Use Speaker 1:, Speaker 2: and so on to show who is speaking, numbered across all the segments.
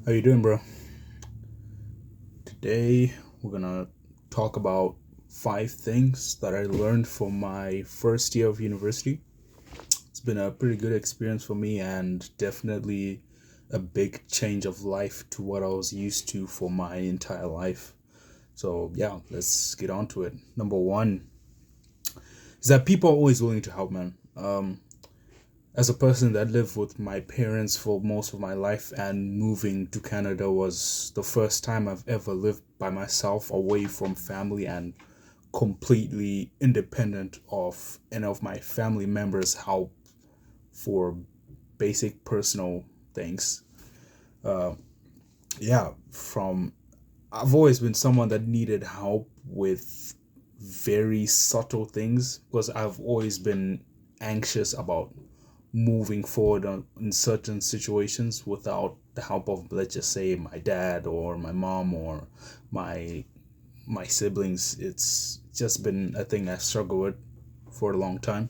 Speaker 1: How you doing, bro? Today we're gonna talk about five things that I learned from my first year of university. It's been a pretty good experience for me and definitely a big change of life to what I was used to for my entire life. So yeah, let's get on to it. Number one is that people are always willing to help, man. As a person that lived with my parents for most of my life, and moving to Canada was the first time I've ever lived by myself away from family and completely independent of any of my family members' help for basic personal things. Yeah, from I've always been someone that needed help with very subtle things because I've always been anxious about moving forward in certain situations without the help of, let's just say, my dad or my mom or my my siblings. It's just been a thing I struggled with for a long time.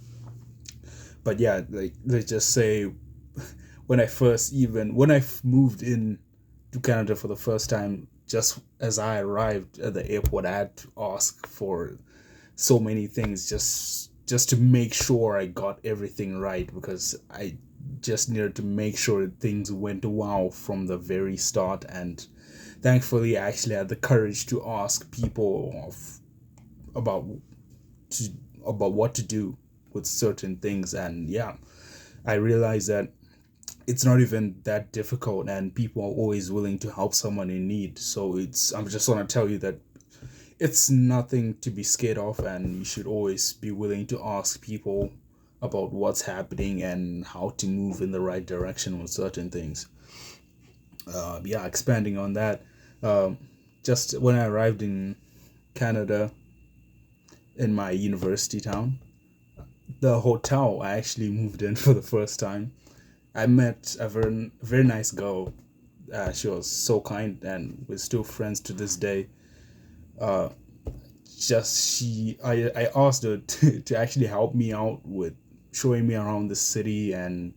Speaker 1: But yeah, like let's just say when I moved in to Canada for the first time, just as I arrived at the airport, I had to ask for so many things just to make sure I got everything right because I just needed to make sure things went well from the very start. And thankfully I actually had the courage to ask people about to, about what to do with certain things. And yeah, I realized that it's not even that difficult and people are always willing to help someone in need. So it's I'm just want to tell you that it's nothing to be scared of, and you should always be willing to ask people about what's happening and how to move in the right direction with certain things. Yeah, expanding on that, um, just when I arrived in Canada in my university town, the hotel I actually moved in for the first time, I met a very nice girl. She was so kind, and we're still friends to this day. Uh, just she I asked her to actually help me out with showing me around the city and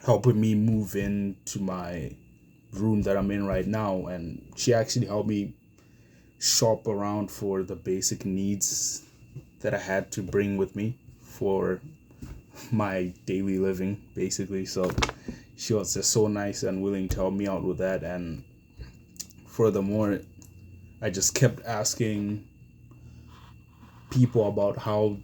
Speaker 1: helping me move into my room that I'm in right now, and she actually helped me shop around for the basic needs that I had to bring with me for my daily living basically. So she was just so nice and willing to help me out with that. And furthermore, I just kept asking people about how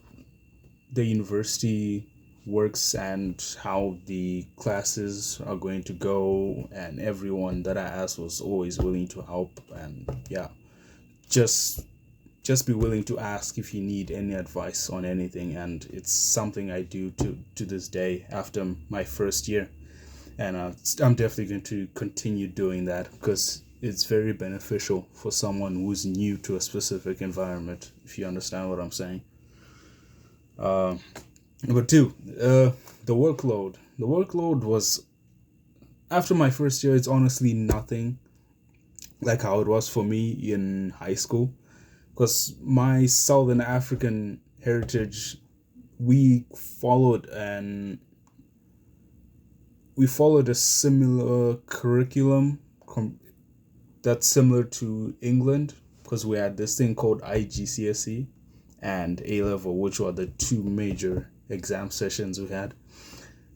Speaker 1: the university works and how the classes are going to go, and everyone that I asked was always willing to help. And yeah, just just be willing to ask if you need any advice on anything, and it's something I do to this day after my first year. And I'm definitely going to continue doing that because it's very beneficial for someone who's new to a specific environment, if you understand what I'm saying. Number two, the workload. The workload was after my first year. It's honestly nothing like how it was for me in high school, because my Southern African heritage, we followed and we followed a similar curriculum that's similar to England, because we had this thing called IGCSE and A level, which were the two major exam sessions we had.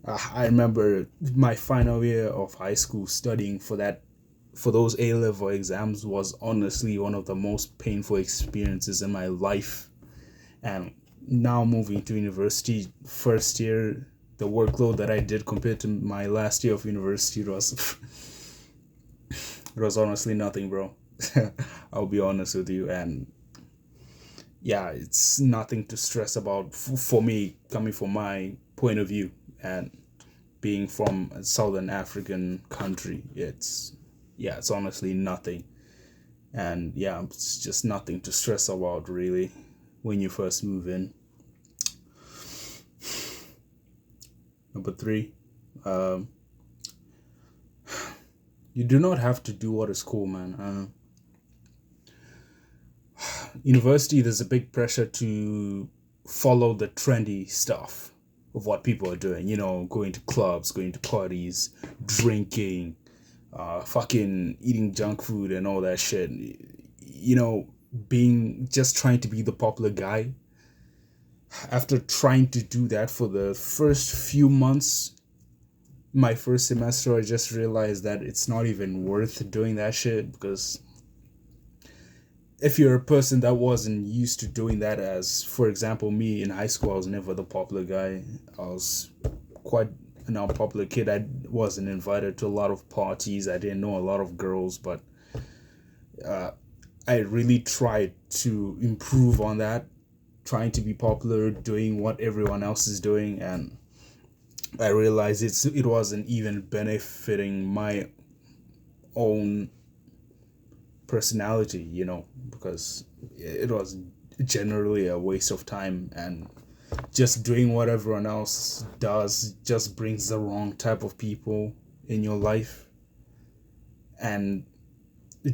Speaker 1: I remember my final year of high school studying for those A level exams was honestly one of the most painful experiences in my life. And now moving to university, first year, the workload that I did compared to my last year of university was it was honestly nothing, bro. I'll be honest with you. And yeah, it's nothing to stress about for me, coming from my point of view and being from a Southern African country. It's honestly nothing. And yeah, it's just nothing to stress about really when you first move in. Number three, um, you do not have to do what is cool, man. University, there's a big pressure to follow the trendy stuff of what people are doing. You know, going to clubs, going to parties, drinking, fucking eating junk food and all that shit. You know, being just trying to be the popular guy. After trying to do that for the first few months, my first semester, I just realized that it's not even worth doing that shit, because if you're a person that wasn't used to doing that, as for example me in high school, I was never the popular guy. I was quite an unpopular kid. I wasn't invited to a lot of parties. I didn't know a lot of girls, but I really tried to improve on that, trying to be popular, doing what everyone else is doing, and I realized it wasn't even benefiting my own personality, because it was generally a waste of time, and just doing what everyone else does just brings the wrong type of people in your life, and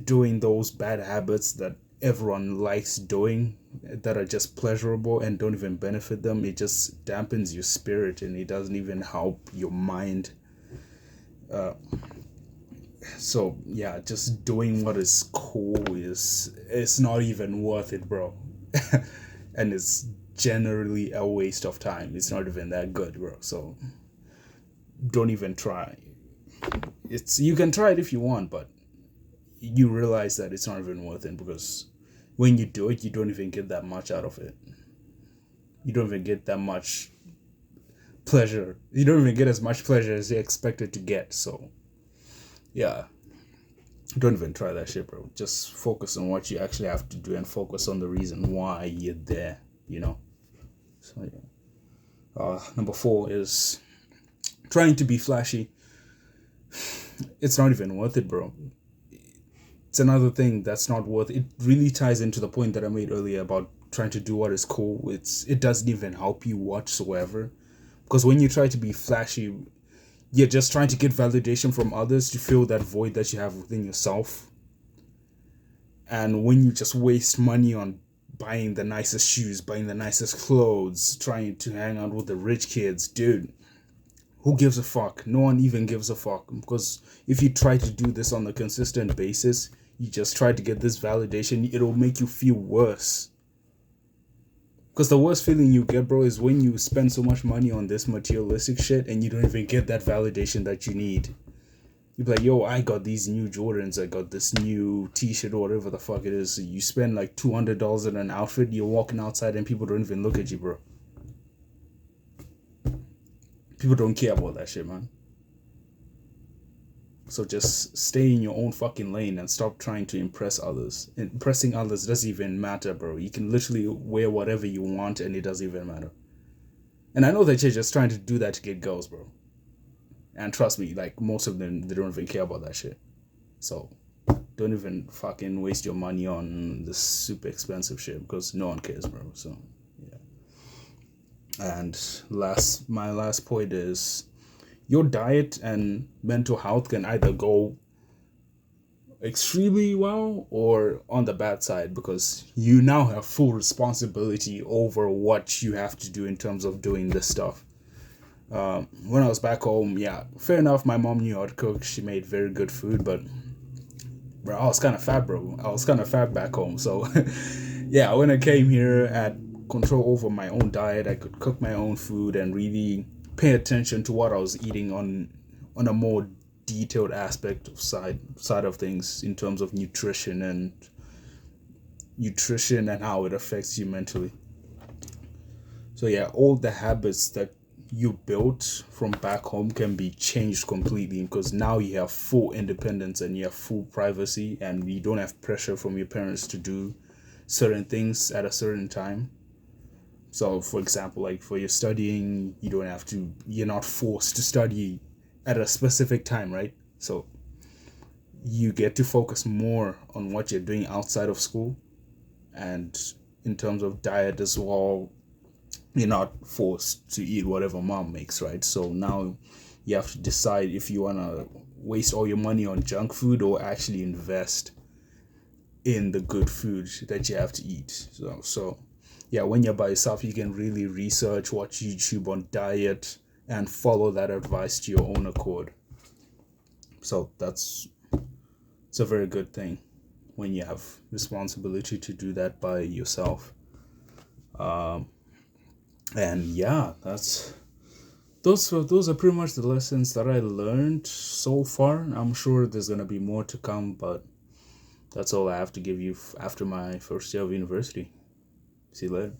Speaker 1: doing those bad habits that everyone likes doing, that are just pleasurable and don't even benefit them, it just dampens your spirit and it doesn't even help your mind. So yeah, just doing what is cool it's not even worth it, bro. And it's generally a waste of time. It's not even that good, bro. So don't even try. You can try it if you want, but you realize that it's not even worth it, because when you do it, you don't even get that much out of it. You don't even get that much pleasure. You don't even get as much pleasure as you expected to get. So yeah, don't even try that shit, bro. Just focus on what you actually have to do and focus on the reason why you're there, So yeah. Number 4 is trying to be flashy. It's not even worth it, bro. It's another thing that's not worth it. It really ties into the point that I made earlier about trying to do what is cool. It doesn't even help you whatsoever, because when you try to be flashy, you're just trying to get validation from others to fill that void that you have within yourself. And when you just waste money on buying the nicest shoes, buying the nicest clothes, trying to hang out with the rich kids, dude, who gives a fuck? No one even gives a fuck. Because if you try to do this on a consistent basis, you just try to get this validation, it'll make you feel worse. Because the worst feeling you get, bro, is when you spend so much money on this materialistic shit and you don't even get that validation that you need. You'd be like, yo, I got these new Jordans, I got this new t-shirt or whatever the fuck it is. You spend like $200 on an outfit, you're walking outside and people don't even look at you, bro. People don't care about that shit, man. So just stay in your own fucking lane and stop trying to impress others. Impressing others doesn't even matter, bro. You can literally wear whatever you want and it doesn't even matter. And I know that you're just trying to do that to get girls, bro. And trust me, like, most of them, they don't even care about that shit. So don't even fucking waste your money on this super expensive shit, because no one cares, bro. So yeah. And my last point is, your diet and mental health can either go extremely well or on the bad side, because you now have full responsibility over what you have to do in terms of doing this stuff. When I was back home, yeah, fair enough, my mom knew how to cook. She made very good food, but bro, I was kind of fat, bro. I was kind of fat back home. So yeah, when I came here, I had control over my own diet. I could cook my own food and really pay attention to what I was eating on a more detailed aspect of side of things, in terms of nutrition and how it affects you mentally. So yeah, all the habits that you built from back home can be changed completely, because now you have full independence and you have full privacy, and you don't have pressure from your parents to do certain things at a certain time. So for example, like for your studying, you're not forced to study at a specific time, right? So you get to focus more on what you're doing outside of school. And in terms of diet as well, you're not forced to eat whatever mom makes, right? So now you have to decide if you want to waste all your money on junk food or actually invest in the good food that you have to eat. So yeah, when you're by yourself, you can really research, watch YouTube on diet, and follow that advice to your own accord. So it's a very good thing when you have responsibility to do that by yourself. And yeah, those are pretty much the lessons that I learned so far. I'm sure there's gonna be more to come, but that's all I have to give you after my first year of university. See you later.